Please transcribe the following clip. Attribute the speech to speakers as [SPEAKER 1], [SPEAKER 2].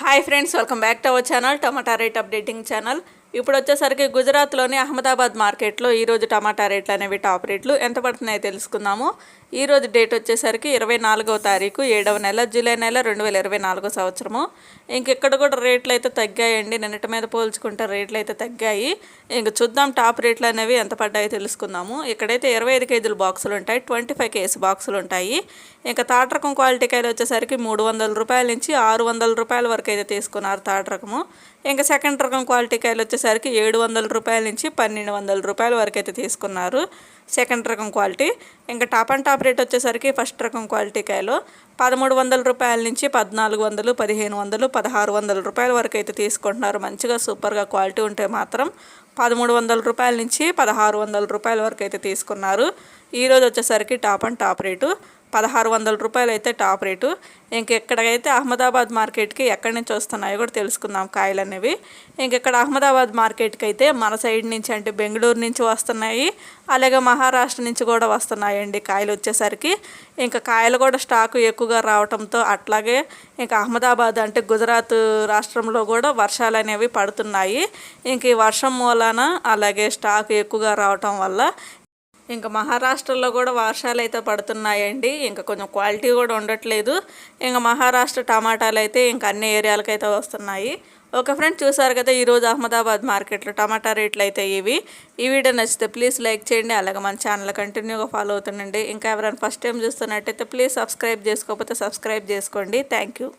[SPEAKER 1] Hi friends, welcome back to our channel tomato rate updating channel. ఇప్పుడు వచ్చేసరికి గుజరాత్లోని అహ్మదాబాద్ మార్కెట్లో ఈరోజు టమాటా రేట్లు అనేవి టాప్ రేట్లు ఎంత పడుతున్నాయో తెలుసుకుందాము. ఈరోజు డేట్ వచ్చేసరికి 24వ తారీఖు 7వ నెల జూలై నెల 2024 సంవత్సరము. ఇంకెక్కడ కూడా రేట్లు అయితే తగ్గాయండి. నిన్నటి మీద పోల్చుకుంటే రేట్లు అయితే తగ్గాయి. ఇంక చూద్దాం టాప్ రేట్లు అనేవి ఎంత పడ్డాయో తెలుసుకుందాము. ఇక్కడైతే 25 కేజీల బాక్సులు ఉంటాయి, 25 కేజీ బాక్సులు ఉంటాయి. ఇంకా తాటి రకం క్వాలిటీ కాయలు వచ్చేసరికి 300 రూపాయల నుంచి 600 రూపాయల వరకు అయితే తీసుకున్నారు తాటి రకము. ఇంకా సెకండ్ రకం క్వాలిటీ కాయలు వచ్చేసరికి 700 రూపాయల నుంచి 1200 రూపాయల వరకు అయితే తీసుకున్నారు సెకండ్ రకం క్వాలిటీ. ఇంకా టాప్ అండ్ టాప్ రేట్ వచ్చేసరికి ఫస్ట్ రకం క్వాలిటీ కాయలు 1300 రూపాయల నుంచి 1400, 1500, 1600 రూపాయల వరకు అయితే తీసుకుంటున్నారు. మంచిగా సూపర్గా క్వాలిటీ ఉంటే మాత్రం 1300 రూపాయల నుంచి 1600 రూపాయల వరకు అయితే తీసుకున్నారు. ఈరోజు వచ్చేసరికి టాప్ అండ్ టాప్ రేటు 1600 రూపాయలు అయితే టాప్ రేటు. ఇంకెక్కడైతే అహ్మదాబాద్ మార్కెట్కి ఎక్కడి నుంచి వస్తున్నాయో కూడా తెలుసుకుందాం కాయలు అనేవి. ఇంకెక్కడ అహ్మదాబాద్ మార్కెట్కి అయితే మన సైడ్ నుంచి అంటే బెంగళూరు నుంచి వస్తున్నాయి, అలాగే మహారాష్ట్ర నుంచి కూడా వస్తున్నాయండి కాయలు వచ్చేసరికి. ఇంకా కాయలు కూడా స్టాకు ఎక్కువగా రావడంతో అట్లాగే ఇంకా అహ్మదాబాద్ అంటే గుజరాత్ రాష్ట్రంలో కూడా వర్షాలు అనేవి పడుతున్నాయి. ఇంక ఈ వర్షం మూలాన అలాగే స్టాక్ ఎక్కువగా రావటం వల్ల ఇంకా మహారాష్ట్రలో కూడా వర్షాలు అయితే పడుతున్నాయండి. ఇంకా కొంచెం క్వాలిటీ కూడా ఉండట్లేదు. ఇంకా మహారాష్ట్ర టమాటాలు అయితే ఇంకా అన్ని ఏరియాలకు అయితే వస్తున్నాయి. ఓకే ఫ్రెండ్స్, చూసారు కదా ఈరోజు అహ్మదాబాద్ మార్కెట్లో టమాటా రేట్లు అయితే ఇవి. ఈ వీడియో నచ్చితే ప్లీజ్ లైక్ చేయండి, అలాగే మన ఛానల్ కంటిన్యూగా ఫాలో అవుతుండండి. ఇంకా ఎవరైనా ఫస్ట్ టైం చూస్తున్నట్టయితే ప్లీజ్ సబ్స్క్రైబ్ చేసుకోకపోతే సబ్స్క్రైబ్ చేసుకోండి. Thank you.